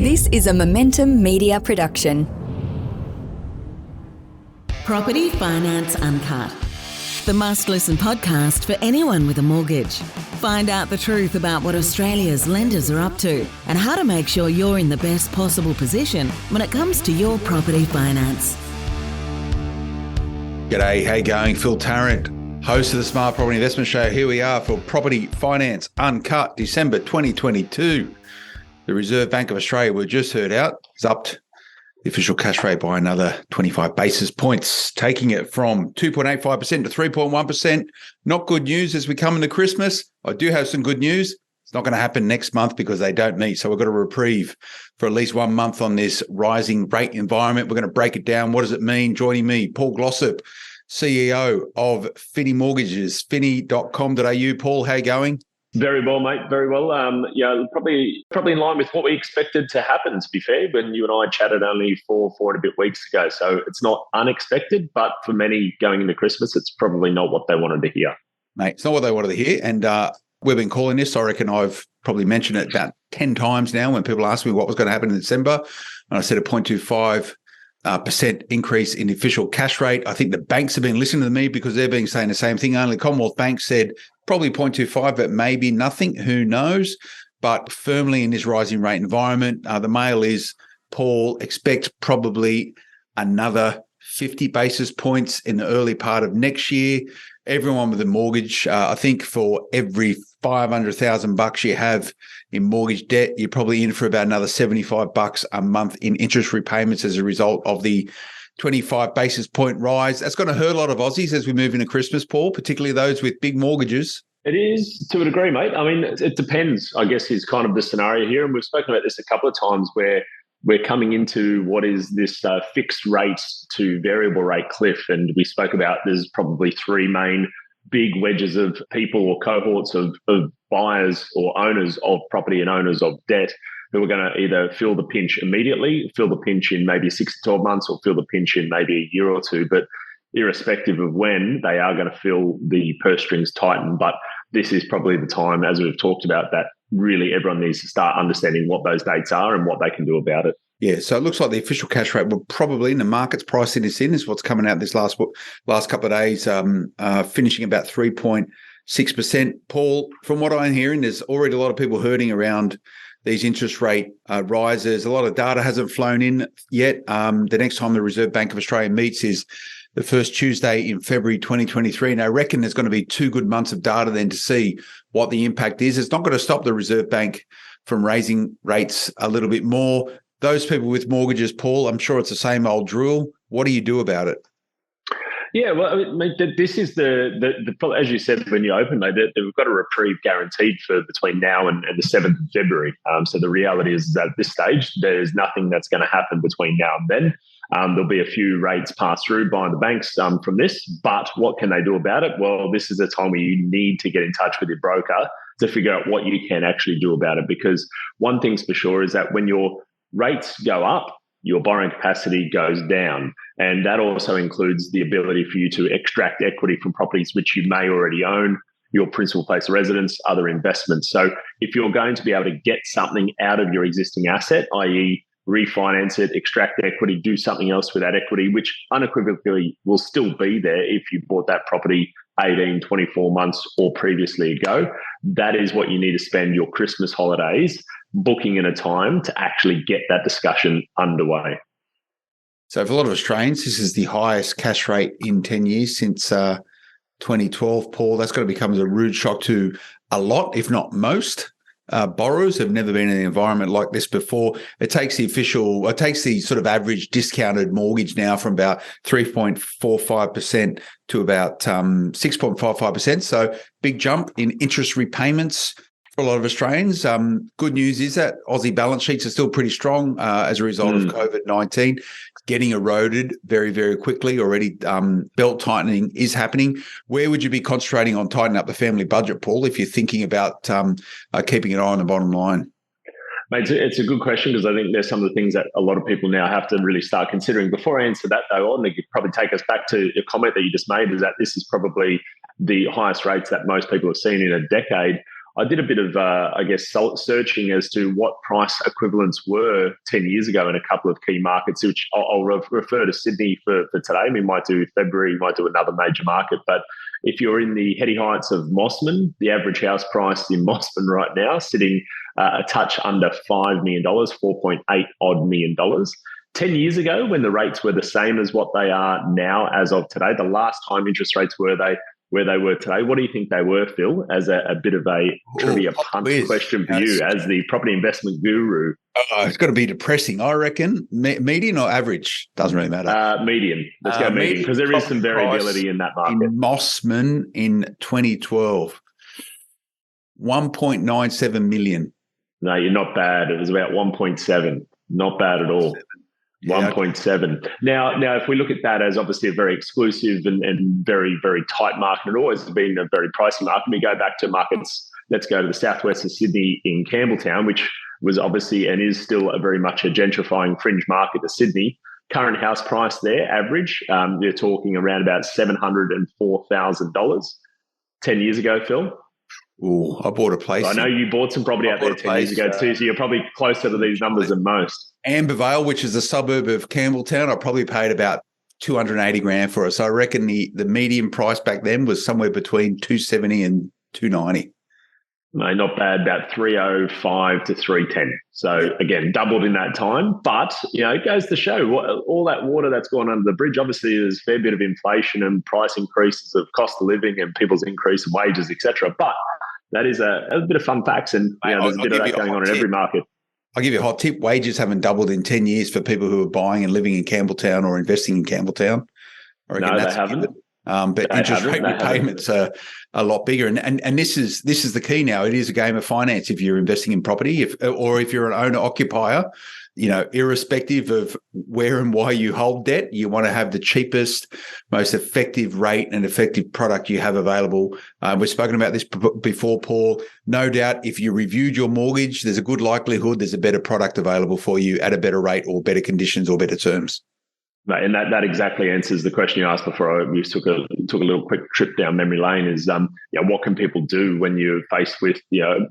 This is a Momentum Media production. Property Finance Uncut, the must-listen podcast for anyone with a mortgage. Find out the truth about what Australia's lenders are up to and how to make sure you're in the best possible position when it comes to your property finance. G'day, how you going? Phil Tarrant, host of the Smart Property Investment Show. Here we are for Property Finance Uncut, December 2022. The Reserve Bank of Australia, we just heard out, has upped the official cash rate by another 25 basis points, taking it from 2.85% to 3.1%. Not good news as we come into Christmas. I do have some good news. It's not going to happen next month because they don't meet. So we've got a reprieve for at least 1 month on this rising rate environment. We're going to break it down. What does it mean? Joining me, Paul Glossop, CEO of Finni Mortgages, finni.com.au. Paul, how you going? Very well, mate. Very well. Probably in line with what we expected to happen, to be fair, when you and I chatted only four and a bit weeks ago. So it's not unexpected, but for many going into Christmas, it's probably not what they wanted to hear. Mate, it's not what they wanted to hear. And we've been calling this. I reckon I've probably mentioned it about 10 times now when people ask me what was going to happen in December. And I said a 0.25% increase in the official cash rate. I think the banks have been listening to me because they've been saying the same thing. Only Commonwealth Bank said probably 0.25, but maybe nothing. Who knows? But firmly in this rising rate environment, the mail is, Paul, expect probably another 50 basis points in the early part of next year. Everyone with a mortgage, I think for every $500,000 you have in mortgage debt, you're probably in for about another $75 a month in interest repayments as a result of the 25 basis point rise. That's going to hurt a lot of Aussies as we move into Christmas, Paul, particularly those with big mortgages. It is, to a degree, mate. I mean, it depends, I guess, is kind of the scenario here. And we've spoken about this a couple of times where we're coming into what is this fixed rate to variable rate cliff. And we spoke about there's probably three main big wedges of people or cohorts of buyers or owners of property and owners of debt who are going to either feel the pinch immediately, feel the pinch in maybe 6 to 12 months, or feel the pinch in maybe a year or two. But irrespective of when, they are going to feel the purse strings tighten. But this is probably the time, as we've talked about, that really everyone needs to start understanding what those dates are and what they can do about it. Yeah, so it looks like the official cash rate will probably, in the market's pricing this in, is what's coming out this last couple of days, finishing about 3.6%. Paul, from what I'm hearing, there's already a lot of people hurting around these interest rate rises. A lot of data hasn't flown in yet. The next time the Reserve Bank of Australia meets is the first Tuesday in February 2023. And I reckon there's going to be 2 good months of data then to see what the impact is. It's not going to stop the Reserve Bank from raising rates a little bit more. Those people with mortgages, Paul, I'm sure it's the same old drill. What do you do about it? Yeah, well, I mean, this is the as you said when you opened, mate, we've got a reprieve guaranteed for between now and the 7th of February. So the reality is that at this stage, there's nothing that's going to happen between now and then. There'll be a few rates passed through by the banks from this, but what can they do about it? Well, this is a time where you need to get in touch with your broker to figure out what you can actually do about it. Because one thing's for sure is that when your rates go up, your borrowing capacity goes down. And that also includes the ability for you to extract equity from properties which you may already own, your principal place of residence, other investments. So if you're going to be able to get something out of your existing asset, i.e. refinance it, extract equity, do something else with that equity, which unequivocally will still be there if you bought that property 18, 24 months or previously ago, that is what you need to spend your Christmas holidays booking in a time to actually get that discussion underway. So for a lot of Australians, this is the highest cash rate in 10 years since 2012, Paul. That's going to become a rude shock to a lot, if not most. Borrowers have never been in an environment like this before. It takes the sort of average discounted mortgage now from about 3.45% to about 6.55%. So big jump in interest repayments for a lot of Australians. Good news is that Aussie balance sheets are still pretty strong as a result of COVID-19. Getting eroded very, very quickly. Already belt tightening is happening. Where would you be concentrating on tightening up the family budget, Paul, if you're thinking about keeping an eye on the bottom line? Mate, it's a good question because I think there's some of the things that a lot of people now have to really start considering. Before I answer that, though, I think you'd probably take us back to your comment that you just made, is that this is probably the highest rates that most people have seen in a decade. I did a bit of, searching as to what price equivalents were 10 years ago in a couple of key markets, which I'll refer to Sydney for today. We might do February, might do another major market. But if you're in the heady heights of Mossman, the average house price in Mossman right now sitting a touch under $5 million, $4.8 odd million. 10 years ago, when the rates were the same as what they are now as of today, the last time interest rates where they were today, what do you think they were, Phil, as a bit of a trivia punt question for you as the property investment guru? It's got to be depressing, I reckon. Median or average? Doesn't really matter. Median. Let's go median, because there is some variability in that market. In Mossman in 2012, 1.97 million. No, you're not bad. It was about 1.7. Not bad at all. 1.7. Now, if we look at that as obviously a very exclusive and very, very tight market, it always has been a very pricey market. We go back to markets. Let's go to the southwest of Sydney in Campbelltown, which was obviously and is still a very much a gentrifying fringe market to Sydney. Current house price there, average, you're talking around about $704,000. 10 years ago, Phil. Oh, I bought a place. I know you bought some property out there 10 years ago too, so you're probably closer to these numbers than most. Ambervale, which is a suburb of Campbelltown, I probably paid about $280,000 for it. So I reckon the median price back then was somewhere between $270 and $290. No, not bad. About 305 to 310. So again, doubled in that time. But it goes to show all that water that's gone under the bridge. Obviously, there's a fair bit of inflation and price increases of cost of living and people's increase in wages, etc. But that is a bit of fun facts, and there's a bit of that going on in every market. I'll give you a hot tip. Wages haven't doubled in 10 years for people who are buying and living in Campbelltown or investing in Campbelltown. No, they haven't. But interest rate repayments are a lot bigger, and this is the key now. It is a game of finance if you're investing in property, if you're an owner occupier. Irrespective of where and why you hold debt, you want to have the cheapest, most effective rate and effective product you have available. We've spoken about this before, Paul. No doubt, if you reviewed your mortgage, there's a good likelihood there's a better product available for you at a better rate or better conditions or better terms. And that exactly answers the question you asked before. We took a little quick trip down memory lane. Is what can people do when you're faced with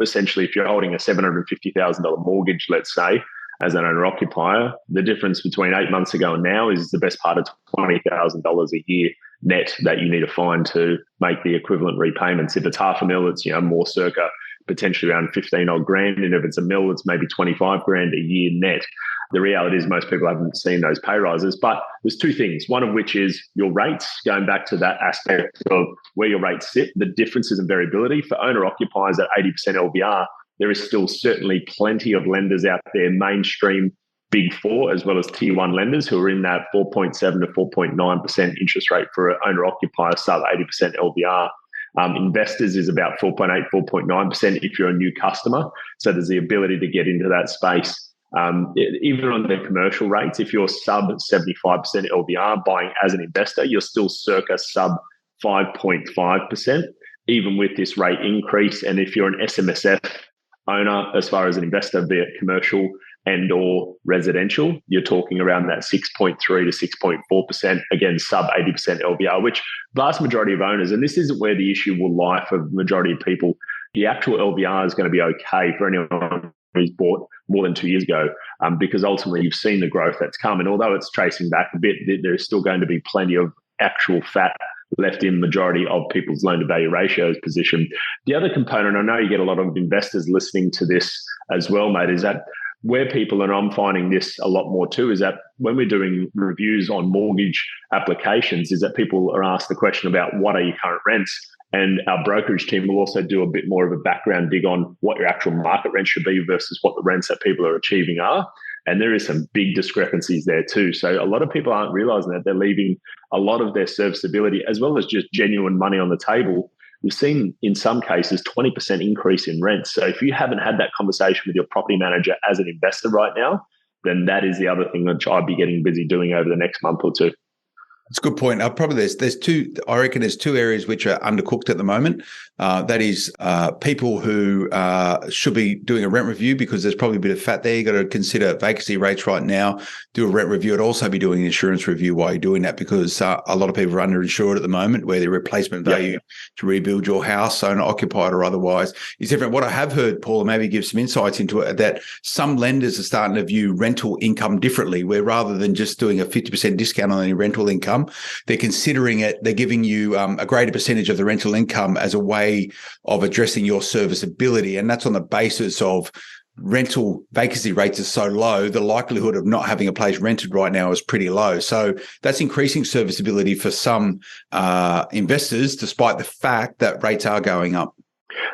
essentially if you're holding a $750,000 mortgage, let's say, as an owner occupier, the difference between 8 months ago and now is the best part of $20,000 a year net that you need to find to make the equivalent repayments. If it's $500,000, it's more circa potentially around 15 odd grand, and if it's $1 million, it's maybe 25 grand a year net. The reality is most people haven't seen those pay rises, but there's two things. One of which is your rates, going back to that aspect of where your rates sit, the differences in variability. For owner occupiers at 80% LVR, there is still certainly plenty of lenders out there, mainstream Big Four, as well as Tier 1 lenders who are in that 4.7 to 4.9% interest rate for an owner occupier sub 80% LVR. Investors is about 4.8, 4.9% if you're a new customer. So there's the ability to get into that space. Even on the commercial rates, if you're sub 75% LVR buying as an investor, you're still circa sub 5.5%, even with this rate increase. And if you're an SMSF owner, as far as an investor, be it commercial and or residential, you're talking around that 6.3 to 6.4%, again, sub 80% LVR, which vast majority of owners, and this isn't where the issue will lie for the majority of people, the actual LVR is going to be okay for anyone who's bought more than 2 years ago, because ultimately you've seen the growth that's come. And although it's tracing back a bit, there's still going to be plenty of actual fat left in majority of people's loan to value ratios position. The other component, I know you get a lot of investors listening to this as well, mate, is that where people, and I'm finding this a lot more too, is that when we're doing reviews on mortgage applications, is that people are asked the question about what are your current rents? And our brokerage team will also do a bit more of a background dig on what your actual market rent should be versus what the rents that people are achieving are. And there is some big discrepancies there too. So a lot of people aren't realizing that they're leaving a lot of their serviceability as well as just genuine money on the table. We've seen in some cases 20% increase in rents. So if you haven't had that conversation with your property manager as an investor right now, then that is the other thing that I'd be getting busy doing over the next month or two. That's a good point. Probably there's two. I reckon there's two areas which are undercooked at the moment. That is people who should be doing a rent review, because there's probably a bit of fat there. You got to consider vacancy rates right now. Do a rent review. I'd also be doing an insurance review while you're doing that, because a lot of people are underinsured at the moment, where their replacement value to rebuild your house, owner occupied or otherwise, is different. What I have heard, Paul, and maybe give some insights into it, that some lenders are starting to view rental income differently, where rather than just doing a 50% discount on any rental income, they're considering it. They're giving you a greater percentage of the rental income as a way of addressing your serviceability. And that's on the basis of rental vacancy rates are so low, the likelihood of not having a place rented right now is pretty low. So that's increasing serviceability for some investors, despite the fact that rates are going up.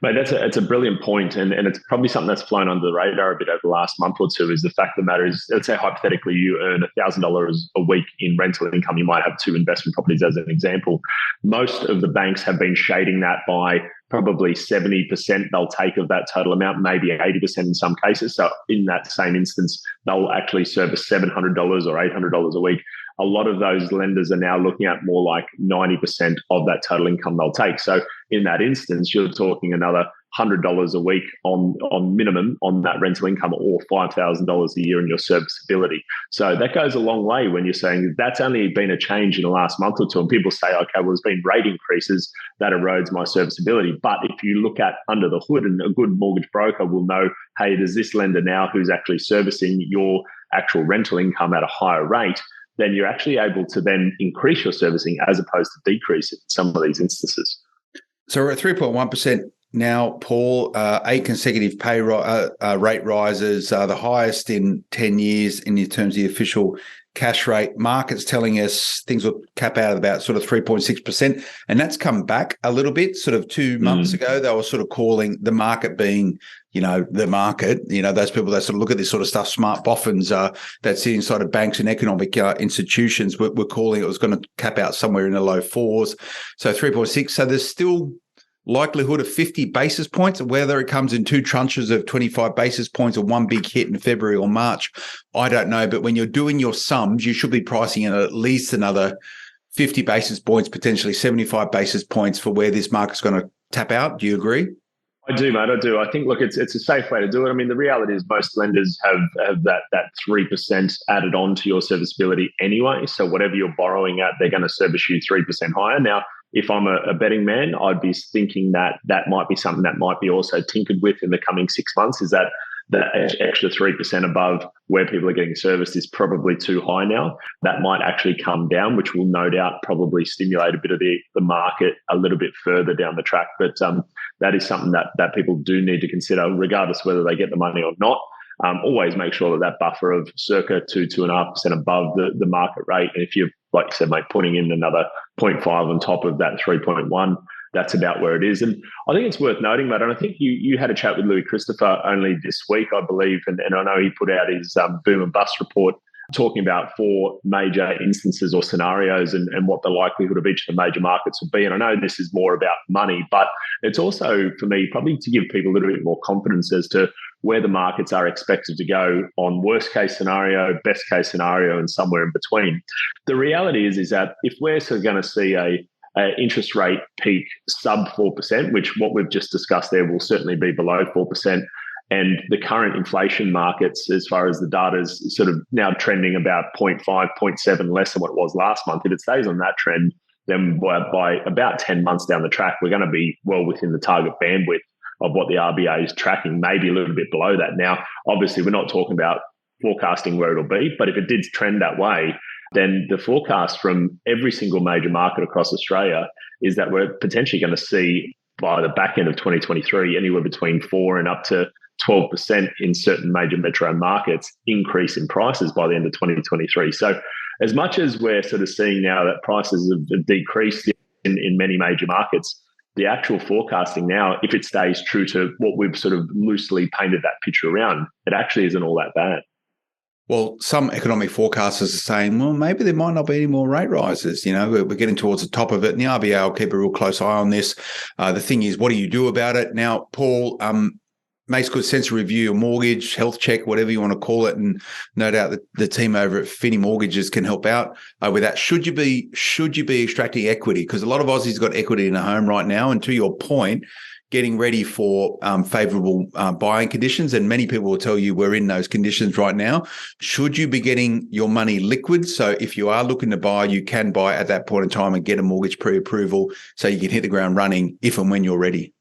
Mate, that's a brilliant point, and it's probably something that's flown under the radar a bit over the last month or two. Is the fact of the matter is, let's say hypothetically you earn $1,000 a week in rental income. You might have 2 investment properties as an example. Most of the banks have been shading that by probably 70% they'll take of that total amount, maybe 80% in some cases. So in that same instance, they'll actually service $700 or $800 a week. A lot of those lenders are now looking at more like 90% of that total income they'll take. So in that instance, you're talking another $100 a week on minimum on that rental income, or $5,000 a year in your serviceability. So that goes a long way when you're saying that's only been a change in the last month or two. And people say, okay, well, there's been rate increases that erodes my serviceability. But if you look at under the hood, and a good mortgage broker will know, hey, there's this lender now who's actually servicing your actual rental income at a higher rate, then you're actually able to then increase your servicing as opposed to decrease it in some of these instances. So we're at 3.1% now, Paul. 8 consecutive rate rises, the highest in 10 years in terms of the official cash rate. Market's telling us things will cap out at about sort of 3.6%. And that's come back a little bit. Sort of 2 months ago, they were sort of calling the market being, the market, those people that sort of look at this sort of stuff, smart boffins that sit inside of banks and economic institutions, were calling it was going to cap out somewhere in the low 4s. So 3.6. So there's still likelihood of 50 basis points, whether it comes in 2 tranches of 25 basis points or one big hit in February or March, I don't know. But when you're doing your sums, you should be pricing in at least another 50 basis points, potentially 75 basis points for where this market's going to tap out. Do you agree? I do, mate. I do. I think, look, it's a safe way to do it. I mean, the reality is most lenders have that 3% added on to your serviceability anyway. So whatever you're borrowing at, they're going to service you 3% higher. Now, if I'm a betting man, I'd be thinking that might be something that might be also tinkered with in the coming 6 months, is that extra 3% above where people are getting serviced is probably too high now. That might actually come down, which will no doubt probably stimulate a bit of the market a little bit further down the track. But that is something that people do need to consider, regardless whether they get the money or not. Always make sure that buffer of circa 2.5% above the market rate. And if you're, like you said, mate, putting in another 0.5 on top of that 3.1, that's about where it is. And I think it's worth noting, mate, and I think you had a chat with Louis Christopher only this week, I believe, and I know he put out his boom and bust report talking about 4 major instances or scenarios and what the likelihood of each of the major markets would be. And I know this is more about money, but it's also, for me, probably to give people a little bit more confidence as to where the markets are expected to go on worst case scenario, best case scenario, and somewhere in between. The reality is that if we're sort of going to see a interest rate peak sub 4%, which what we've just discussed there will certainly be below 4%, and the current inflation markets, as far as the data is sort of now trending about 0.5, 0.7 less than what it was last month. If it stays on that trend, then by about 10 months down the track, we're going to be well within the target bandwidth of what the RBA is tracking, maybe a little bit below that. Now, obviously, we're not talking about forecasting where it'll be, but if it did trend that way, then the forecast from every single major market across Australia is that we're potentially going to see by the back end of 2023 anywhere between 4 and up to 12% in certain major metro markets increase in prices by the end of 2023. So as much as we're sort of seeing now that prices have decreased in many major markets, the actual forecasting now, if it stays true to what we've sort of loosely painted that picture around, it actually isn't all that bad. Well, some economic forecasters are saying, well, maybe there might not be any more rate rises. We're getting towards the top of it, and the RBA will keep a real close eye on this. The thing is, what do you do about it? Now, Paul, makes good sense to review your mortgage, health check, whatever you want to call it. And no doubt that the team over at Finni Mortgages can help out with that. Should you be extracting equity? Because a lot of Aussies got equity in a home right now. And to your point, getting ready for favourable buying conditions. And many people will tell you we're in those conditions right now. Should you be getting your money liquid? So if you are looking to buy, you can buy at that point in time and get a mortgage pre-approval so you can hit the ground running if and when you're ready.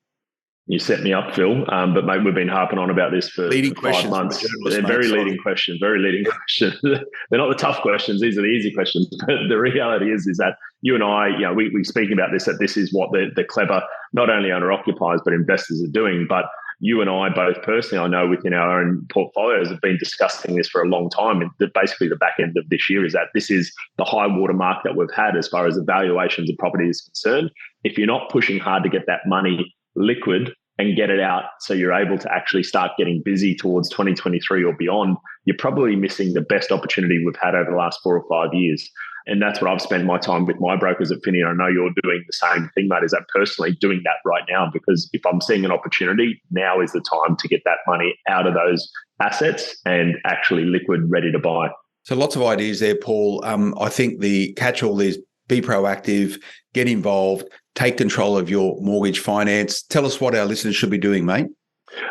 You set me up, Phil. But mate, we've been harping on about this for 5 months. They're very leading questions. Very leading questions. They're not the tough questions. These are the easy questions. But the reality is that you and I, we speak about this. That this is what the clever, not only owner occupiers but investors are doing. But you and I both personally, I know within our own portfolios, have been discussing this for a long time. And basically, the back end of this year is that this is the high water mark that we've had as far as the valuations of property is concerned. If you're not pushing hard to get that money liquid and get it out so you're able to actually start getting busy towards 2023 or beyond, you're probably missing the best opportunity we've had over the last 4 or 5 years. And that's what I've spent my time with my brokers at Finni. And I know you're doing the same thing, mate, is that personally doing that right now, because if I'm seeing an opportunity, now is the time to get that money out of those assets and actually liquid, ready to buy. So lots of ideas there, Paul. I think the catch-all is be proactive, get involved, take control of your mortgage finance. Tell us what our listeners should be doing, mate.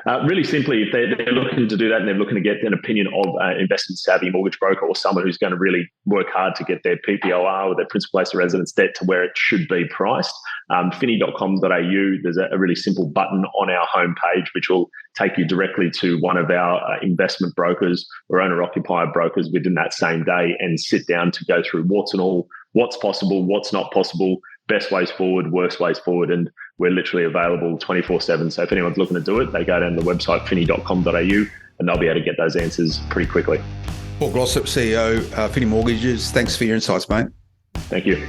Really simply, if they're looking to do that and they're looking to get an opinion of an investment-savvy mortgage broker or someone who's going to really work hard to get their PPOR or their principal place of residence debt to where it should be priced, finni.com.au, there's a really simple button on our homepage which will take you directly to one of our investment brokers or owner-occupier brokers within that same day and sit down to go through warts and all, what's possible, what's not possible, best ways forward, worst ways forward, and we're literally available 24/7. So if anyone's looking to do it, they go down to the website finni.com.au and they'll be able to get those answers pretty quickly. Paul Glossop, CEO, Finni Mortgages. Thanks for your insights, mate. Thank you.